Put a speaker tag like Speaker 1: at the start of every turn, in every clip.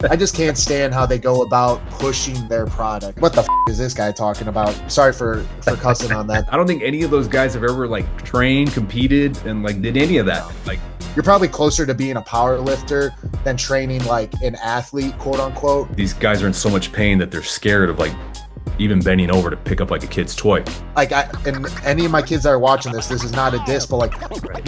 Speaker 1: I just can't stand how they go about pushing their product. What the is this guy talking about? Sorry for cussing on that.
Speaker 2: I don't think any of those guys have ever like trained, competed, and like did any of that. Like
Speaker 1: You're probably closer to being a power lifter than training like an athlete, quote unquote.
Speaker 2: these guys are in so much pain that they're scared of like even bending over to pick up like a kid's toy.
Speaker 1: Like and any of my kids that are watching this is not a diss, but like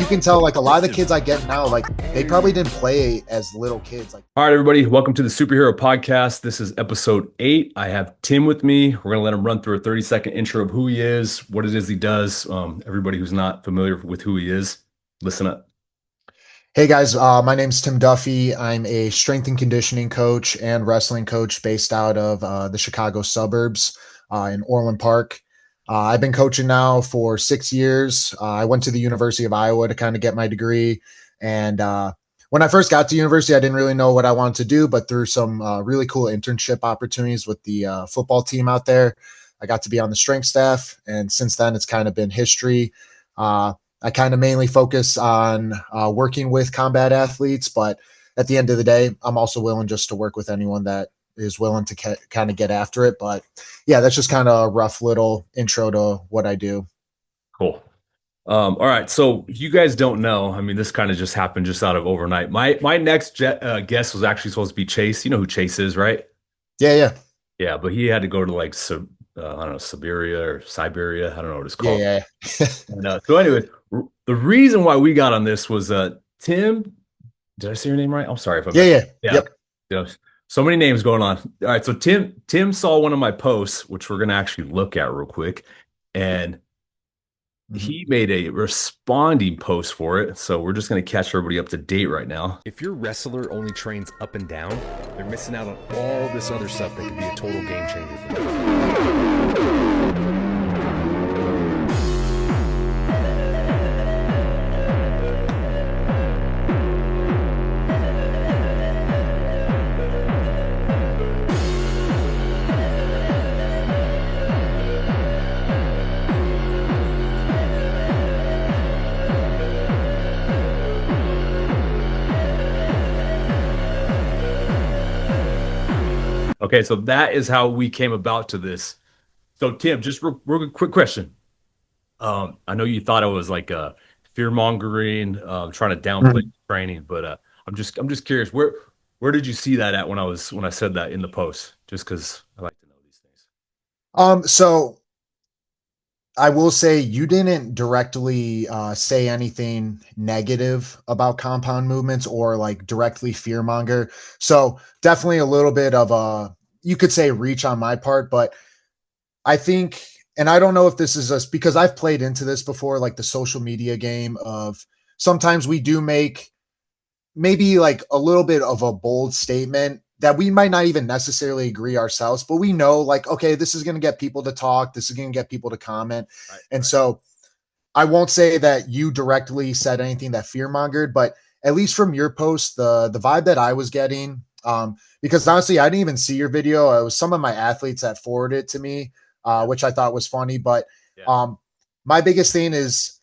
Speaker 1: you can tell like a lot of the kids I get now, like they probably didn't play as little kids. Like,
Speaker 2: All right, everybody, welcome to the Superhero Podcast. This is episode 8. I have Tim with me. We're gonna let him run through a 30-second intro of who he is, what it is he does. Everybody who's not familiar with who he is, listen up.
Speaker 1: hey guys, my name's Tim Duffy. I'm a strength and conditioning coach and wrestling coach based out of the Chicago suburbs in Orland Park. I've been coaching now for 6 years. I went to the University of Iowa to kind of get my degree. And when I first got to university, I didn't really know what I wanted to do, but through some really cool internship opportunities with the football team out there, I got to be on the strength staff. And since then, it's kind of been history. I kind of mainly focus on working with combat athletes, but at the end of the day, I'm also willing just to work with anyone that is willing to kind of get after it. But yeah, that's just kind of a rough little intro to what I do.
Speaker 2: Cool. All right, so if you guys don't know, I mean, this kind of just happened just out of overnight. My next guest was actually supposed to be Chase. You know who Chase is, right?
Speaker 1: Yeah, yeah,
Speaker 2: Yeah, but he had to go to like I don't know, Siberia or Siberia. I don't know what it's
Speaker 1: yeah,
Speaker 2: called.
Speaker 1: yeah.
Speaker 2: And, so anyway, the reason why we got on this was Tim. Did I say your name right? I'm sorry if I
Speaker 1: Yeah,
Speaker 2: messed.
Speaker 1: yeah.
Speaker 2: Yeah,
Speaker 1: Yep.
Speaker 2: yeah. So many names going on. All right, so Tim saw one of my posts, which we're gonna actually look at real quick, and
Speaker 1: Mhm.
Speaker 2: he made a responding post for it. So we're just gonna catch everybody up to date right now.
Speaker 3: If your wrestler only trains up and down, they're missing out on all this other stuff that could be a total game changer for them.
Speaker 2: Okay, so that is how we came about to this. So Tim, just real quick question. I know you thought I was like fear mongering, trying to downplay
Speaker 1: Mhm.
Speaker 2: training, but I'm just curious, where did you see that at when I said that in the post? Just because I like to know these things.
Speaker 1: So I will say you didn't directly say anything negative about compound movements or like directly fear monger. So definitely a little bit of a, you could say reach on my part, but I think, and I don't know if this is just because I've played into this before, like the social media game of sometimes we do make maybe like a little bit of a bold statement that we might not even necessarily agree ourselves, but we know like, okay, this is going to get people to talk. This is going to get people to comment.
Speaker 2: Right,
Speaker 1: And
Speaker 2: right.
Speaker 1: so I won't say that you directly said anything that fear mongered, but at least from your post, the vibe that I was getting, because honestly, I didn't even see your video. It was some of my athletes that forwarded it to me,
Speaker 2: Yeah,
Speaker 1: which I thought was funny. But
Speaker 2: yeah.
Speaker 1: um, my biggest thing is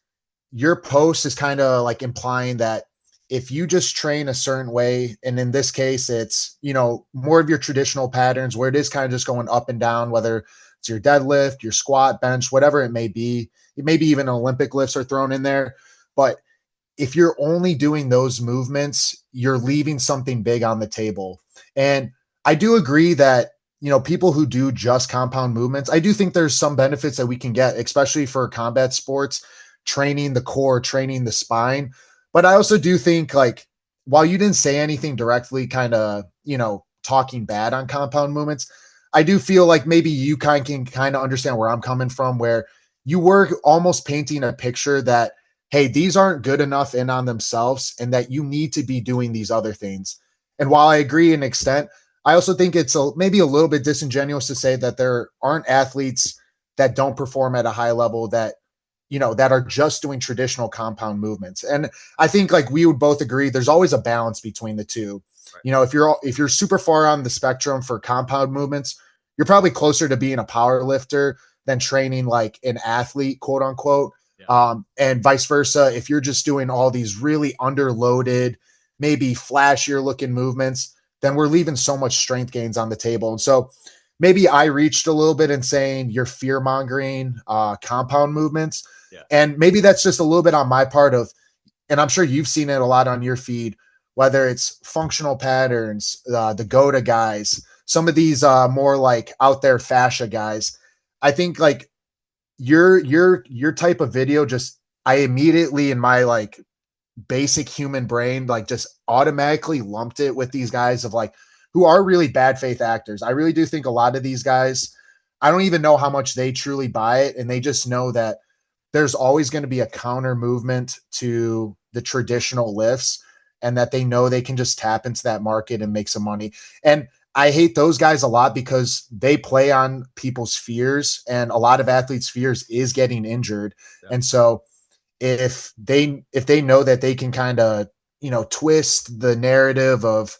Speaker 1: your post is kind of like implying that if you just train a certain way, and in this case, it's, you know, more of your traditional patterns where it is kind of just going up and down, whether it's your deadlift, your squat, bench, whatever it may be. Maybe even Olympic lifts are thrown in there. But if you're only doing those movements, you're leaving something big on the table. And I do agree that, you know, people who do just compound movements, I do think there's some benefits that we can get, especially for combat sports, training the core, training the spine. But I also do think, like, while you didn't say anything directly, kind of, you know, talking bad on compound movements, I do feel like maybe you can kind of understand where I'm coming from, where you were almost painting a picture that, hey, these aren't good enough in on themselves and that you need to be doing these other things. And while I agree in extent, I also think it's maybe a little bit disingenuous to say that there aren't athletes that don't perform at a high level that, you know, that are just doing traditional compound movements. And I think like we would both agree there's always a balance between the two.
Speaker 2: Right.
Speaker 1: You know, if you're super far on the spectrum for compound movements, you're probably closer to being a power lifter than training like an athlete, quote unquote.
Speaker 2: Yeah.
Speaker 1: And vice versa. If you're just doing all these really underloaded, maybe flashier looking movements, then we're leaving so much strength gains on the table. And so maybe I reached a little bit in saying you're fear mongering compound movements.
Speaker 2: Yeah.
Speaker 1: And maybe that's just a little bit on my part of, and I'm sure you've seen it a lot on your feed, whether it's functional patterns, the GOTA guys, some of these more like out there fascia guys. I think like your type of video just, I immediately in my like basic human brain like just automatically lumped it with these guys of like who are really bad faith actors. I really do think a lot of these guys, I don't even know how much they truly buy it, and they just know that there's always going to be a counter movement to the traditional lifts, and that they know they can just tap into that market and make some money. And I hate those guys a lot because they play on people's fears, and a lot of athletes' fears is getting injured.
Speaker 2: Yeah.
Speaker 1: And so if they know that they can kind of, twist the narrative of,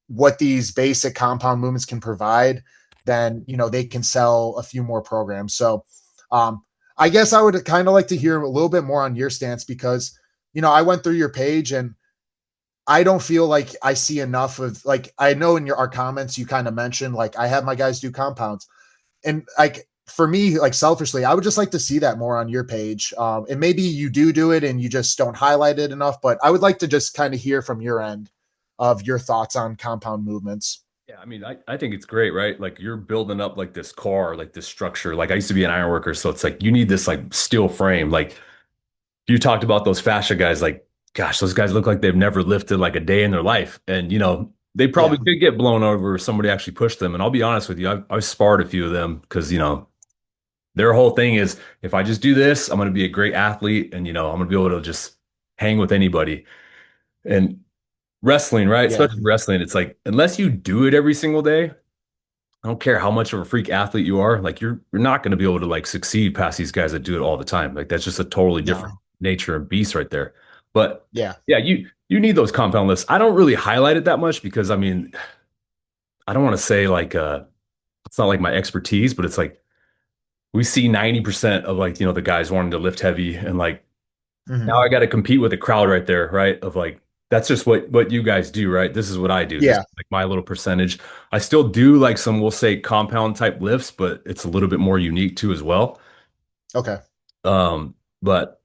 Speaker 1: what these basic compound movements can provide, then, they can sell a few more programs. So I guess I would kind of like to hear a little bit more on your stance because, I went through your page and I don't feel like I see enough of like, I know in our comments, you kind of mentioned like, I have my guys do compounds, and like, for me, like selfishly, I would just like to see that more on your page. And maybe you do it and you just don't highlight it enough, but I would like to just kind of hear from your end of your thoughts on compound movements.
Speaker 2: Yeah, I mean, I think it's great, right? Like you're building up like this car, like this structure. Like I used to be an iron worker, so it's like you need this like steel frame. Like you talked about those fascia guys, like gosh, those guys look like they've never lifted like a day in their life. And they
Speaker 1: Yeah.
Speaker 2: probably could get blown over if somebody actually pushed them. And I'll be honest with you, I've sparred a few of them because their whole thing is if I just do this, I'm going to be a great athlete and I'm going to be able to just hang with anybody. And wrestling, right?
Speaker 1: Yeah.
Speaker 2: Especially wrestling, it's like unless you do it every single day, I don't care how much of a freak athlete you are, like you're not going to be able to like succeed past these guys that do it all the time. Like that's just a totally different
Speaker 1: No.
Speaker 2: nature and beast right there. But
Speaker 1: Yeah.
Speaker 2: yeah, you need those compound lifts. I don't really highlight it that much because I mean, I don't want to say like it's not like my expertise, but it's like we see 90% of like, the guys wanting to lift heavy and like now
Speaker 1: Mhm.
Speaker 2: I got to compete with a crowd right there, right? Of like that's just what you guys do, right? This is what I do. This is
Speaker 1: Yeah.
Speaker 2: like my little percentage. I still do like some, we'll say compound type lifts, but it's a little bit more unique too as well.
Speaker 1: Okay.
Speaker 2: But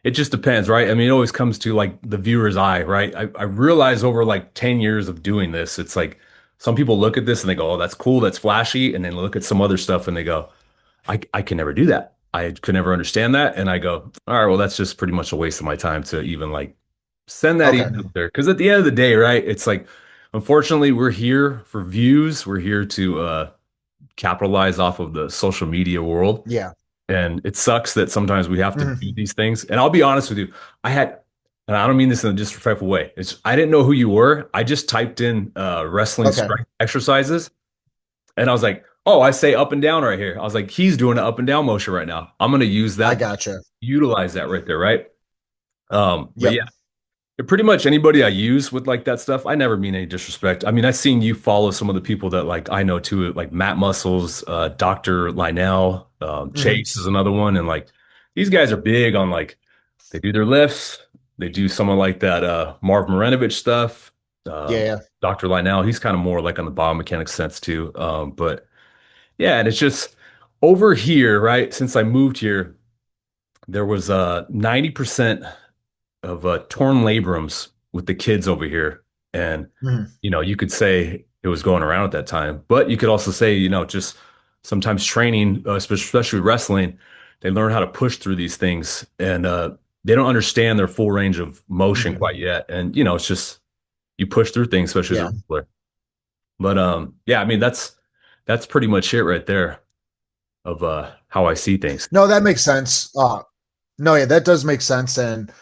Speaker 2: it just depends, right? I mean, it always comes to like the viewer's eye, right? I realize over like 10 years of doing this, it's like some people look at this and they go, oh, that's cool, that's flashy. And then look at some other stuff and they go, I can never do that. I could never understand that. And I go, all right, well, that's just pretty much a waste of my time to even like send that
Speaker 1: Okay.
Speaker 2: even up there. Because at the end of the day, right, it's like, unfortunately, we're here for views. We're here to capitalize off of the social media world.
Speaker 1: Yeah.
Speaker 2: And it sucks that sometimes we have to do
Speaker 1: Mhm.
Speaker 2: these things. And I'll be honest with you, I had, and I don't mean this in a disrespectful way. I didn't know who you were. I just typed in wrestling
Speaker 1: Okay.
Speaker 2: strength exercises and I was like, oh, I say up and down right here. I was like, he's doing an up and down motion right now. I'm going to use
Speaker 1: I
Speaker 2: that,
Speaker 1: gotcha.
Speaker 2: utilize that right there, right? But
Speaker 1: Yep.
Speaker 2: yeah, pretty much anybody I use with like that stuff, I never mean any disrespect. I mean, I've seen you follow some of the people that like I know too, like Matt Muscles, Dr. Lionel,
Speaker 1: Mhm.
Speaker 2: Chase is another one. And like these guys are big on like they do their lifts, they do some of like that Marv Marinovich stuff.
Speaker 1: Yeah.
Speaker 2: Dr. Lionel, he's kind of more like on the biomechanics sense too. But yeah, and it's just over here, right? Since I moved here, there was 90% of torn labrums with the kids over here. And,
Speaker 1: Mhm.
Speaker 2: you could say it was going around at that time, but you could also say, just sometimes training, especially wrestling, they learn how to push through these things and they don't understand their full range of motion
Speaker 1: Mhm.
Speaker 2: quite yet. And, it's just you push through things, especially as a
Speaker 1: Yeah.
Speaker 2: wrestler. But yeah, I mean, that's pretty much it right there of how I see things.
Speaker 1: No, that makes sense. No, yeah, that does make sense. And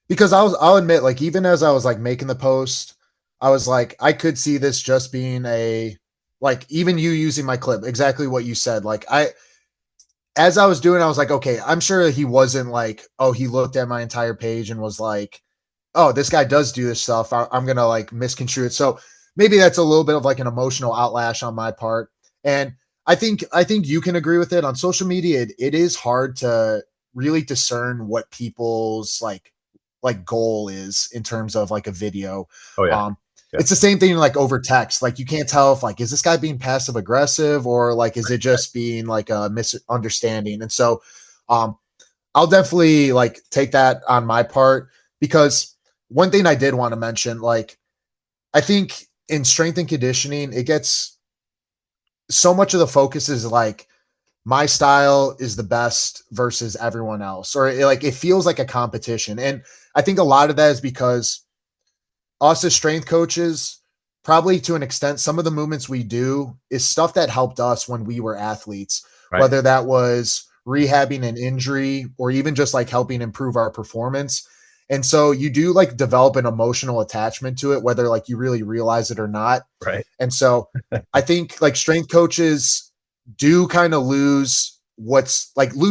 Speaker 1: because I'll admit, like, even as I was like making the post, I was like, I could see this just being like, even you using my clip, exactly what you said. Like, as I was doing, I was like, okay, I'm sure he wasn't like, oh, he looked at my entire page and was like, oh, this guy does do this stuff. I'm going to like misconstrue it. So maybe that's a little bit of like an emotional outlash on my part. And I think you can agree with it on social media. It is hard to really discern what people's like goal is in terms of like a video.
Speaker 2: Oh yeah.
Speaker 1: Um,
Speaker 2: Yeah.
Speaker 1: it's the same thing like over text. Like you can't tell if like is this guy being passive aggressive or like is it just being like a misunderstanding. And so um I'll definitely like take that on my part because one thing I did want to mention, like I think in strength and conditioning, it gets so much of the focus is like my style is the best versus everyone else, or like it feels like a competition. And I think a lot of that is because us as strength coaches, probably to an extent, some of the movements we do is stuff that helped us when we were athletes,
Speaker 2: Right.
Speaker 1: whether that was rehabbing an injury or even just like helping improve our performance. And so you do like develop an emotional attachment to it, whether like you really realize it or not.
Speaker 2: Right.
Speaker 1: And so I think like strength coaches do kind of lose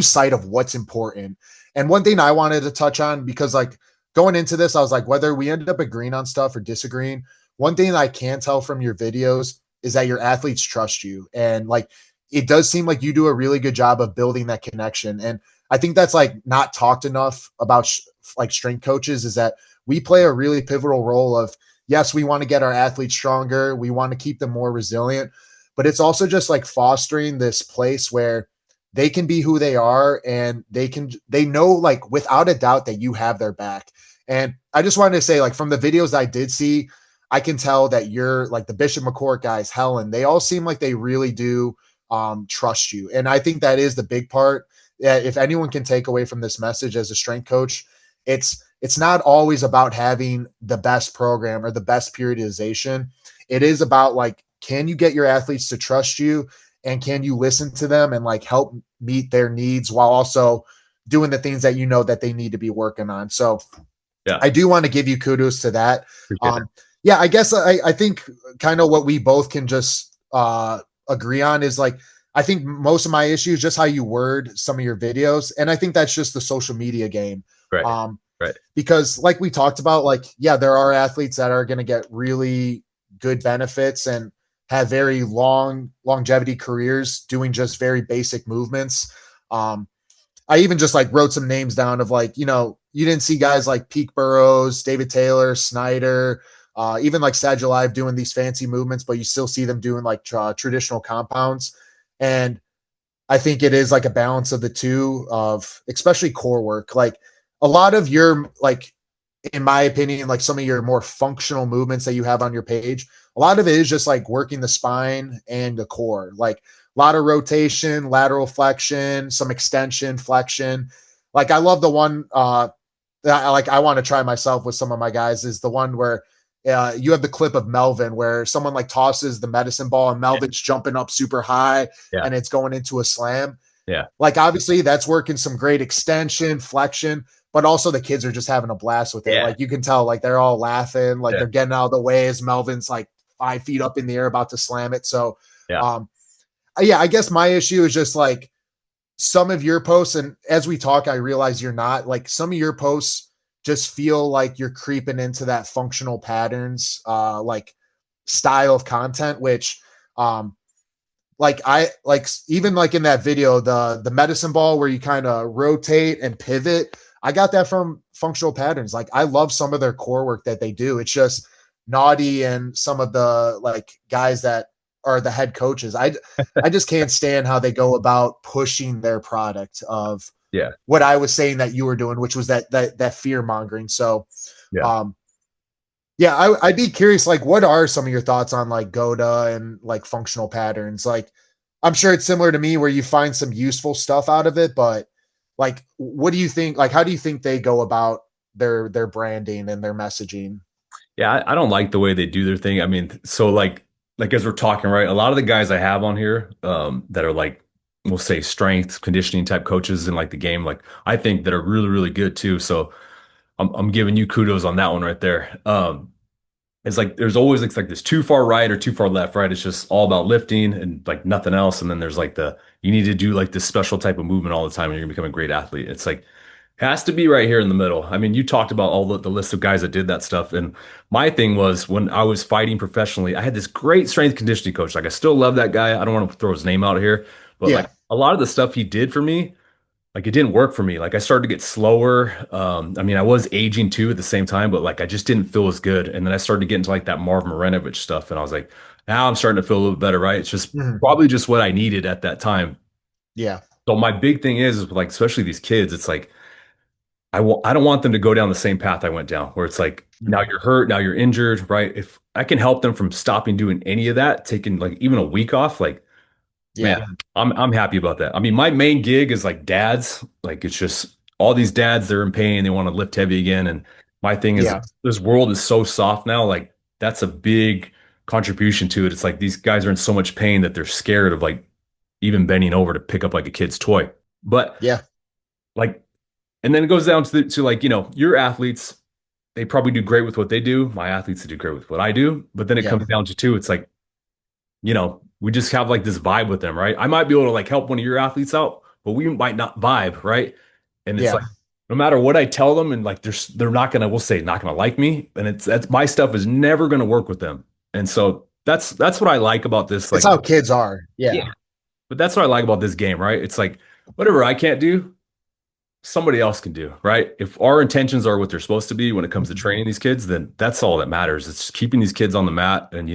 Speaker 1: sight of what's important. And one thing I wanted to touch on, because like going into this, I was like, whether we ended up agreeing on stuff or disagreeing, one thing I can tell from your videos is that your athletes trust you. And like, it does seem like you do a really good job of building that connection. And I think that's like not talked enough about like strength coaches is that we play a really pivotal role of, yes, we want to get our athletes stronger. We want to keep them more resilient, but it's also just like fostering this place where they can be who they are and they know like without a doubt that you have their back. And I just wanted to say, like, from the videos I did see, I can tell that you're like the Bishop McCourt guys, Helen, they all seem like they really do trust you. And I think that is the big part. If anyone can take away from this message as a strength coach, it's not always about having the best program or the best periodization. It is about like, can you get your athletes to trust you and can you listen to them and like help meet their needs while also doing the things that you know that they need to be working on. So
Speaker 2: Yeah.
Speaker 1: I do want to give you kudos to that.
Speaker 2: Appreciate it.
Speaker 1: Yeah, I guess I think kind of what we both can just agree on is like, I think most of my issue is just how you word some of your videos. And I think that's just the social media game.
Speaker 2: Right.
Speaker 1: Um,
Speaker 2: Right.
Speaker 1: because like we talked about, like, yeah, there are athletes that are going to get really good benefits and have very long longevity careers doing just very basic movements. I even just like wrote some names down of like, you know, you didn't see guys like Peak Burrows, David Taylor, Snyder, even like Sadulaev doing these fancy movements, but you still see them doing like traditional compounds. And I think it is like a balance of the two of especially core work. Like a lot of your like, in my opinion, like some of your more functional movements that you have on your page, a lot of it is just like working the spine and the core, like a lot of rotation, lateral flexion, some extension, flexion. Like I love the one that I want to try myself with some of my guys is the one where you have the clip of Melvin where someone like tosses the medicine ball and Melvin's jumping up super high
Speaker 2: Yeah.
Speaker 1: and it's going into a slam.
Speaker 2: Yeah.
Speaker 1: Like obviously that's working some great extension, flexion, but also the kids are just having a blast with it.
Speaker 2: Yeah.
Speaker 1: Like you can tell, like they're all laughing, like
Speaker 2: Yeah.
Speaker 1: they're getting out of the way as Melvin's like 5 feet up in the air about to slam it. So,
Speaker 2: Yeah.
Speaker 1: Yeah, I guess my issue is just like some of your posts, and as we talk, I realize you're not like some of your posts just feel like you're creeping into that functional patterns, like style of content, which, like I like even like in that video, the medicine ball where you kind of rotate and pivot. I got that from functional patterns. Like I love some of their core work that they do. It's just Naughty and some of the like guys that are the head coaches. I just can't stand how they go about pushing their product of
Speaker 2: Yeah.
Speaker 1: what I was saying that you were doing, which was that fear mongering. So,
Speaker 2: Yeah.
Speaker 1: yeah, I'd be curious, like, what are some of your thoughts on like Goda and like functional patterns? Like, I'm sure it's similar to me where you find some useful stuff out of it, but like, what do you think? Like, how do you think they go about their branding and their messaging?
Speaker 2: Yeah, I don't like the way they do their thing. I mean, so like as we're talking, right? A lot of the guys I have on here, that are like, we'll say strength conditioning type coaches in like the game, like I think that are really, really good too. So I'm giving you kudos on that one right there. It's like there's always like this too far right or too far left, right? It's just all about lifting and like nothing else. And then there's like you need to do like this special type of movement all the time and you're gonna become a great athlete. It's like has to be right here in the middle. I mean, you talked about all the list of guys that did that stuff. And my thing was when I was fighting professionally, I had this great strength conditioning coach. Like I still love that guy. I don't want to throw his name out here, but
Speaker 1: Yeah.
Speaker 2: like a lot of the stuff he did for me, like it didn't work for me. Like I started to get slower. I mean, I was aging too at the same time, but like I just didn't feel as good. And then I started to get into like that Marv Marinovich stuff, and I was like, now I'm starting to feel a little better, right? It's just
Speaker 1: Mhm.
Speaker 2: probably just what I needed at that time.
Speaker 1: Yeah.
Speaker 2: So my big thing is like, especially these kids, it's like I don't want them to go down the same path I went down, where it's like now
Speaker 1: Mhm.
Speaker 2: you're hurt, now you're injured, right? If I can help them from stopping doing any of that, taking like even a week off, like man,
Speaker 1: Yeah.
Speaker 2: I'm happy about that. I mean, my main gig is like dads. Like it's just all these dads, they're in pain, they want to lift heavy again. And my thing is
Speaker 1: Yeah.
Speaker 2: this world is so soft now, like that's a big contribution to it. It's like these guys are in so much pain that they're scared of like even bending over to pick up like a kid's toy. But
Speaker 1: Yeah.
Speaker 2: like, and then it goes down to like, your athletes, they probably do great with what they do. My athletes, they do great with what I do. But then it
Speaker 1: Yeah.
Speaker 2: comes down to two, it's like, we just have like this vibe with them, right? I might be able to like help one of your athletes out, but we might not vibe, right? And it's like
Speaker 1: Yeah.
Speaker 2: no matter what I tell them, and like they're not gonna, we'll say not gonna like me, and that's my stuff is never gonna work with them. And so that's what I like about this,
Speaker 1: It's
Speaker 2: like
Speaker 1: how kids are.
Speaker 2: yeah,
Speaker 1: Yeah.
Speaker 2: but that's what I like about this game, right? It's like whatever I can't do, somebody else can do, right? If our intentions are what they're supposed to be when it comes to
Speaker 1: Mhm.
Speaker 2: training these kids, then that's all that matters. It's keeping these kids on the mat and,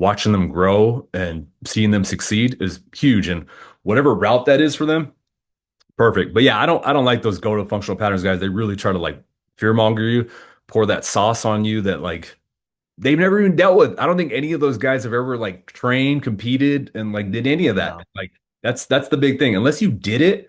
Speaker 2: watching them grow and seeing them succeed is huge. And whatever route that is for them, perfect. But yeah, I don't like those go to functional patterns guys. They really try to like fearmonger you, pour that sauce on you that like they've never even dealt with. I don't think any of those guys have ever like trained, competed, and like did any of that.
Speaker 1: No.
Speaker 2: Like that's the big thing. Unless you did it,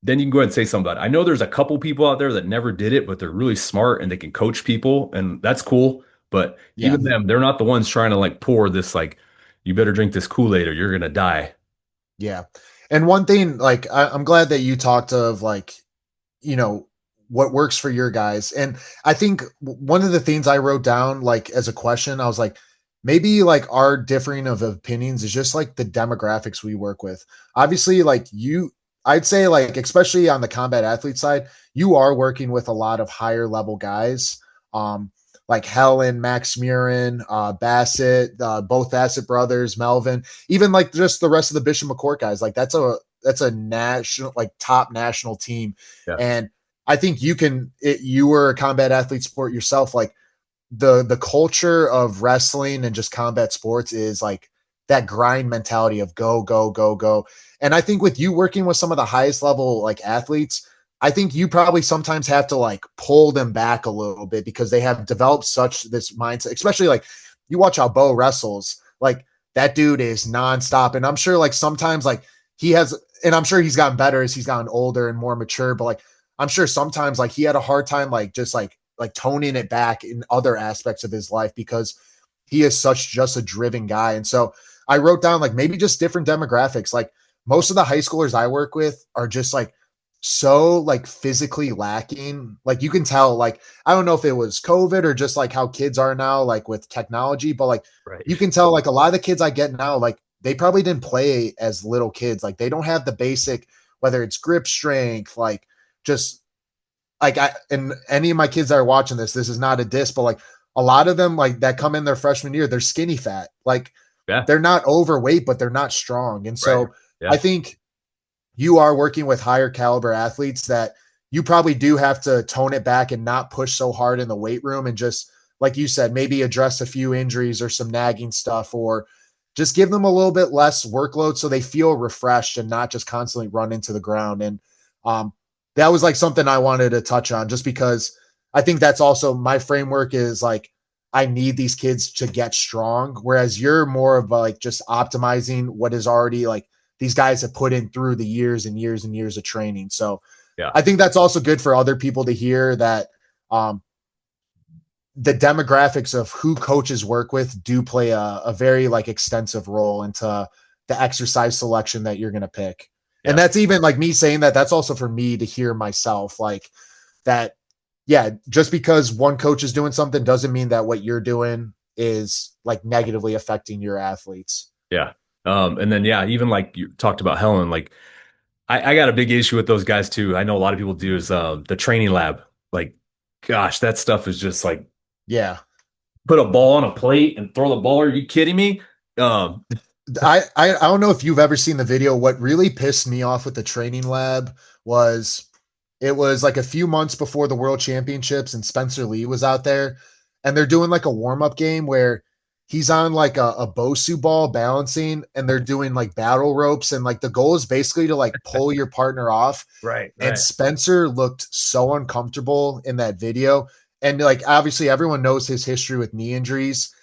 Speaker 2: then you can go ahead and say something about it. I know there's a couple people out there that never did it, but they're really smart and they can coach people, and that's cool. But
Speaker 1: Yeah.
Speaker 2: even them, they're not the ones trying to like pour this like, you better drink this Kool-Aid or you're gonna die.
Speaker 1: Yeah. And one thing, like, I'm glad that you talked of like, you know, what works for your guys. And I think one of the things I wrote down, like, as a question, I was like, maybe like our differing of opinions is just like the demographics we work with. Obviously, like I'd say, like, especially on the combat athlete side, you are working with a lot of higher level guys. Like Helen, Max Murin, Bassett, both Bassett brothers, Melvin, even like just the rest of the Bishop McCourt guys. Like that's a national, like top national team.
Speaker 2: Yeah.
Speaker 1: And I think you were a combat athlete sport yourself. Like the culture of wrestling and just combat sports is like that grind mentality of go, go, go, go. And I think with you working with some of the highest level like athletes, I think you probably sometimes have to like pull them back a little bit because they have developed such this mindset, especially like you watch how Bo wrestles, like that dude is nonstop. And I'm sure like sometimes like he has, and I'm sure he's gotten better as he's gotten older and more mature, but like I'm sure sometimes like he had a hard time like just like toning it back in other aspects of his life because he is such just a driven guy. And so I wrote down like maybe just different demographics. Like most of the high schoolers I work with are just like so like physically lacking. Like you can tell, like, I don't know if it was COVID or just like how kids are now, like with technology, but like
Speaker 2: Right.
Speaker 1: you can tell like a lot of the kids I get now, like they probably didn't play as little kids. Like they don't have the basic, whether it's grip strength, like just like and any of my kids that are watching this is not a diss, but like a lot of them like that come in their freshman year, they're skinny fat. Like
Speaker 2: Yeah.
Speaker 1: they're not overweight, but they're not strong. And
Speaker 2: Right.
Speaker 1: so I
Speaker 2: Yeah.
Speaker 1: think you are working with higher caliber athletes that you probably do have to tone it back and not push so hard in the weight room and just, like you said, maybe address a few injuries or some nagging stuff, or just give them a little bit less workload so they feel refreshed and not just constantly run into the ground. And um, that was like something I wanted to touch on just because I think that's also my framework is like, I need these kids to get strong. Whereas you're more of like just optimizing what is already like these guys have put in through the years and years and years of training. So
Speaker 2: Yeah.
Speaker 1: I think that's also good for other people to hear that um, the demographics of who coaches work with do play a very like extensive role into the exercise selection that you're going to pick. And
Speaker 2: Yeah.
Speaker 1: that's even like me saying that, that's also for me to hear myself like that. Yeah. Just because one coach is doing something doesn't mean that what you're doing is like negatively affecting your athletes.
Speaker 2: Yeah. And then yeah, even like you talked about Helen, like I got a big issue with those guys too. I know a lot of people do is the training lab. Like, gosh, that stuff is just like
Speaker 1: Yeah.
Speaker 2: put a ball on a plate and throw the ball. Are you kidding me? Um,
Speaker 1: I don't know if you've ever seen the video. What really pissed me off with the training lab was it was like a few months before the World Championships, and Spencer Lee was out there, and they're doing like a warm up game where he's on like a Bosu ball balancing, and they're doing like battle ropes, and like the goal is basically to like pull your partner off.
Speaker 2: Right,
Speaker 1: And
Speaker 2: right.
Speaker 1: Spencer looked so uncomfortable in that video, and like obviously everyone knows his history with knee injuries.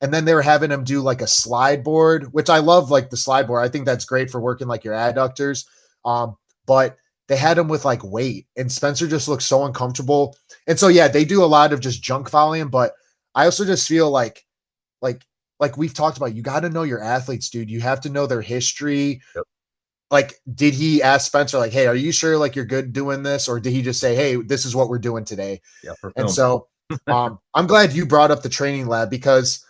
Speaker 1: And then they were having him do like a slide board, which I love, like the slide board. I think that's great for working like your adductors. But they had him with like weight, and Spencer just looks so uncomfortable. And so yeah, they do a lot of just junk volume, but I also just feel like like we've talked about, you got to know your athletes, dude. You have to know their history.
Speaker 2: Yep.
Speaker 1: Like, did he ask Spencer, like, hey, are you sure like you're good doing this? Or did he just say, hey, this is what we're doing today?
Speaker 2: Yeah, for
Speaker 1: And
Speaker 2: film.
Speaker 1: so I'm glad you brought up the training lab because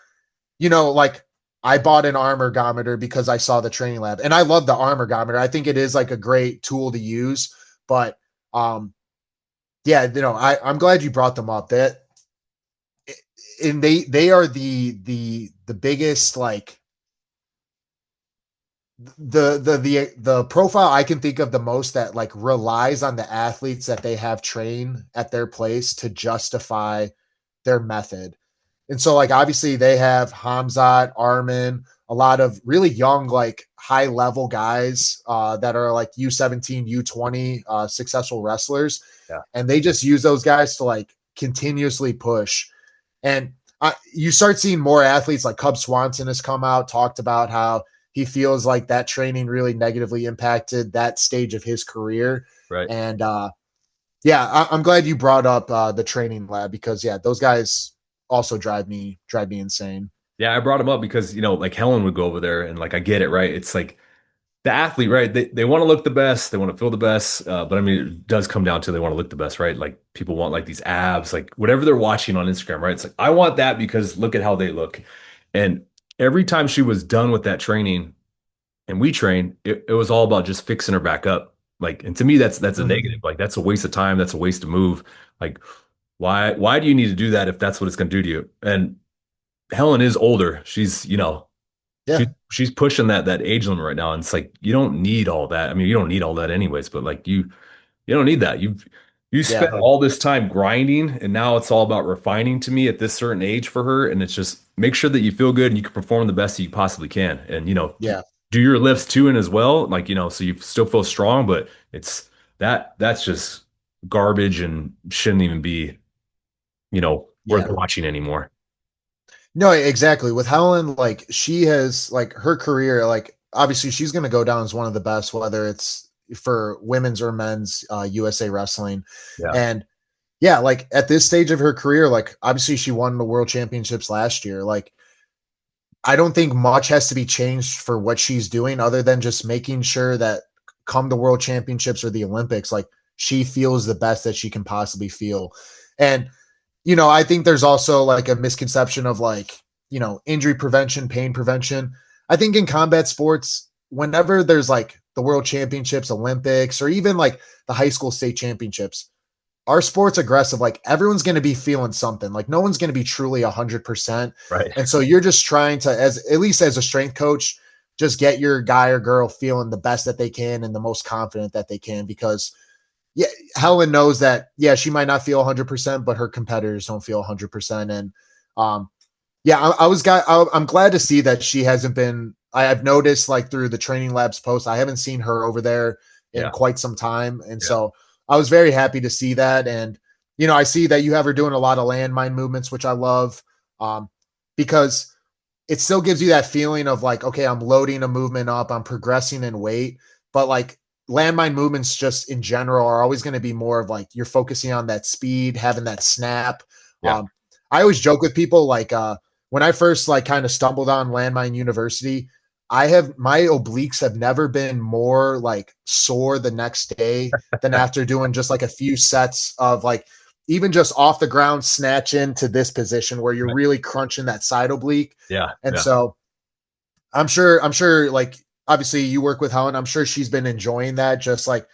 Speaker 1: like I bought an arm ergometer because I saw the training lab, and I love the arm ergometer. I think it is like a great tool to use, but yeah, I'm glad you brought them up. That and they are the biggest, like the profile I can think of the most that like relies on the athletes that they have trained at their place to justify their method. And so, like, obviously, they have Hamzat, Armin, a lot of really young, like, high level guys that are like U17, U20 successful wrestlers.
Speaker 2: Yeah.
Speaker 1: And they just use those guys to like continuously push. And you start seeing more athletes like Cub Swanson has come out, talked about how he feels like that training really negatively impacted that stage of his career.
Speaker 2: Right.
Speaker 1: And yeah, I'm glad you brought up the training lab because, yeah, those guys also drive me insane.
Speaker 2: Yeah, I brought him up because, like Helen would go over there and like I get it, right? It's like the athlete, right? They want to look the best, they want to feel the best. But I mean, it does come down to they want to look the best, right? Like people want like these abs, like whatever they're watching on Instagram, right? It's like I want that because look at how they look. And every time she was done with that training and we trained, it was all about just fixing her back up. Like, and to me, that's a negative.
Speaker 1: Mhm.
Speaker 2: Like that's a waste of time. That's a waste of move. Like, why do you need to do that if that's what it's going to do to you? And Helen is older.
Speaker 1: Yeah,
Speaker 2: She's pushing that age limit right now, and it's like you don't need all that. I mean, you don't need all that anyways, but like you don't need that. You spent
Speaker 1: yeah,
Speaker 2: all this time grinding, and now it's all about refining to me at this certain age for her. And it's just make sure that you feel good and you can perform the best that you possibly can. And
Speaker 1: yeah,
Speaker 2: do your lifts too and as well, like so you still feel strong, but it's that's just garbage and shouldn't even be worth
Speaker 1: yeah.
Speaker 2: watching anymore.
Speaker 1: No, exactly. With Helen, like she has like her career, like obviously she's going to go down as one of the best, whether it's for women's or men's USA wrestling.
Speaker 2: Yeah.
Speaker 1: And yeah, like at this stage of her career, like obviously she won the world championships last year. Like I don't think much has to be changed for what she's doing other than just making sure that come the world championships or the Olympics, like she feels the best that she can possibly feel. And I think there's also like a misconception of like, injury prevention, pain prevention. I think in combat sports, whenever there's like the world championships, Olympics, or even like the high school state championships, our sport's aggressive. Like everyone's going to be feeling something. Like no one's going to be truly 100%.
Speaker 2: Right.
Speaker 1: And so you're just trying to, at least as a strength coach, just get your guy or girl feeling the best that they can and the most confident that they can because yeah, Helen knows that, yeah, she might not feel 100%, but her competitors don't feel 100%. And yeah, I'm glad to see that she hasn't been, I've noticed like through the training labs post, I haven't seen her over there in
Speaker 2: Yeah.
Speaker 1: quite some time. And
Speaker 2: Yeah.
Speaker 1: so I was very happy to see that. And, I see that you have her doing a lot of landmine movements, which I love because it still gives you that feeling of like, okay, I'm loading a movement up, I'm progressing in weight, but like landmine movements just in general are always going to be more of like you're focusing on that speed, having that snap.
Speaker 2: Yeah.
Speaker 1: I always joke with people like when I first like kind of stumbled on Landmine University, my obliques have never been more like sore the next day than after doing just like a few sets of like even just off the ground snatch into this position where you're
Speaker 2: Right.
Speaker 1: really crunching that side oblique.
Speaker 2: Yeah.
Speaker 1: And
Speaker 2: Yeah.
Speaker 1: so I'm sure like obviously you work with Helen. I'm sure she's been enjoying that. Just like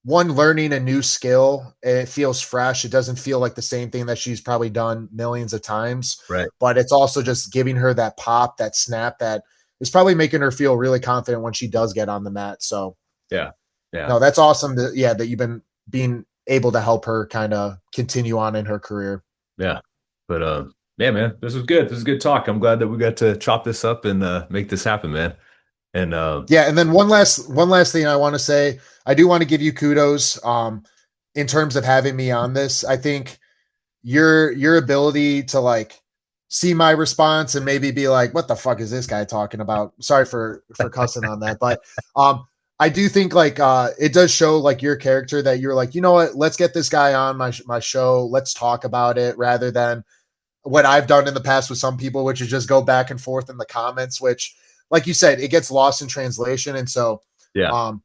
Speaker 1: one, learning a new skill. It feels fresh. It doesn't feel like the same thing that she's probably done millions of times,
Speaker 2: Right.
Speaker 1: but it's also just giving her that pop, that snap that is probably making her feel really confident when she does get on the mat. So
Speaker 2: Yeah. Yeah.
Speaker 1: no, that's awesome that, yeah, that you've been being able to help her kind of continue on in her career.
Speaker 2: Yeah. But yeah, man, this was good. This was a good talk. I'm glad that we got to chop this up and make this happen, man. And
Speaker 1: Yeah, and then one last thing I want to say, I do want to give you kudos in terms of having me on this. I think your ability to like see my response and maybe be like, what the fuck is this guy talking about? Sorry for cussing on that, but I do think like it does show like your character that you're like, you know what, let's get this guy on my show, let's talk about it, rather than what I've done in the past with some people, which is just go back and forth in the comments, which, like you said, it gets lost in translation. And so,
Speaker 2: yeah,
Speaker 1: um,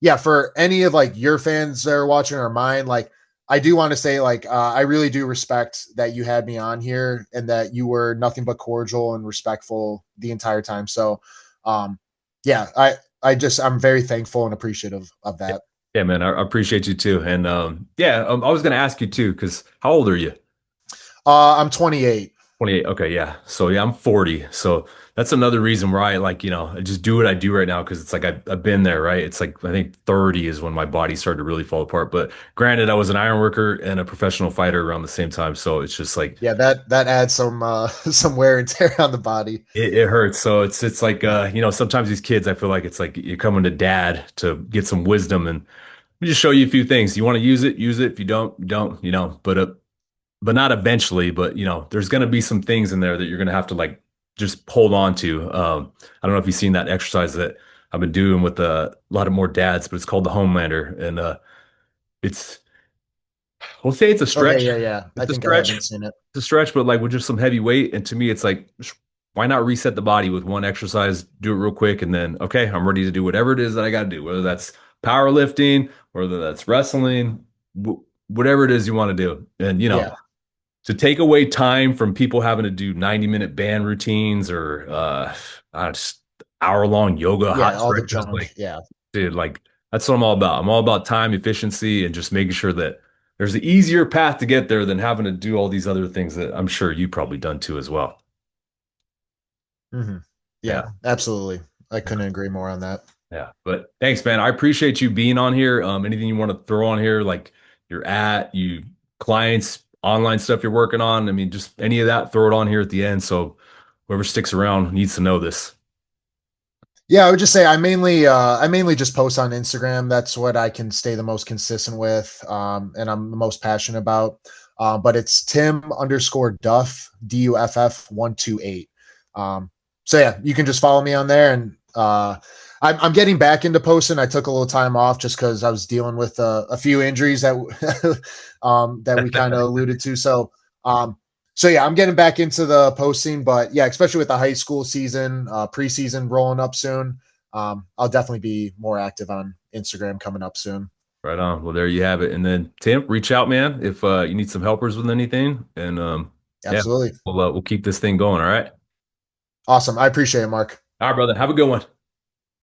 Speaker 1: yeah, for any of like your fans that are watching or mine, like I do want to say, like, I really do respect that you had me on here and that you were nothing but cordial and respectful the entire time. So, um, yeah, I'm very thankful and appreciative of
Speaker 2: yeah,
Speaker 1: that.
Speaker 2: yeah, man, I appreciate you too. And yeah, I was gonna ask you too, because how old are you?
Speaker 1: I'm 28.
Speaker 2: 28. Okay, yeah. So yeah, I'm 40. So that's another reason why I like, I just do what I do right now because it's like I've been there, right? It's like I think 30 is when my body started to really fall apart. But granted, I was an iron worker and a professional fighter around the same time. So it's just like
Speaker 1: Yeah, that adds some some wear and tear on the body.
Speaker 2: it hurts. So it's like sometimes these kids, I feel like it's like you're coming to dad to get some wisdom and we just show you a few things. You want to use it, use it. If you don't, you don't, but not eventually, but there's going to be some things in there that you're going to have to like just hold on to. I don't know if you've seen that exercise that I've been doing with a lot of more dads, but it's called the Homelander, and it's we'll say it's a
Speaker 1: Okay,
Speaker 2: stretch.
Speaker 1: yeah, yeah. I
Speaker 2: It's a
Speaker 1: think I
Speaker 2: stretch.
Speaker 1: haven't
Speaker 2: It's
Speaker 1: seen it.
Speaker 2: a stretch, but like with just some heavy weight. And to me, it's like, why not reset the body with one exercise, do it real quick, and then okay, I'm ready to do whatever it is that I got to do, whether that's powerlifting, whether that's wrestling, whatever it is you want to do, and
Speaker 1: Yeah.
Speaker 2: to take away time from people having to do 90-minute band routines or just hour-long yoga
Speaker 1: Yeah,
Speaker 2: hot
Speaker 1: all the
Speaker 2: stretches,
Speaker 1: junk.
Speaker 2: like
Speaker 1: Yeah.
Speaker 2: dude, like that's what I'm all about. I'm all about time efficiency and just making sure that there's an easier path to get there than having to do all these other things that I'm sure you probably done too as well.
Speaker 1: Hmm.
Speaker 2: Yeah.
Speaker 1: Yeah, absolutely. I couldn't agree more on that.
Speaker 2: Yeah. But thanks, man. I appreciate you being on here. Anything you want to throw on here, like your you clients, online stuff you're working on. I mean, just any of that, throw it on here at the end. So whoever sticks around needs to know this.
Speaker 1: Yeah, I would just say I mainly just post on Instagram. That's what I can stay the most consistent with, and I'm the most passionate about. But it's Tim underscore Duff Duff 128. So yeah, you can just follow me on there, and I'm getting back into posting. I took a little time off just because I was dealing with a few injuries that that we kind of alluded to. Um, so yeah, I'm getting back into the posting, but yeah, especially with the high school season, preseason rolling up soon. I'll definitely be more active on Instagram coming up soon.
Speaker 2: Right on. Well, there you have it. And then Tim, reach out, man, if you need some helpers with anything. And yeah,
Speaker 1: Absolutely.
Speaker 2: we'll keep this thing going. All right.
Speaker 1: Awesome. I appreciate it, Mark.
Speaker 2: All right, brother. Have a good one.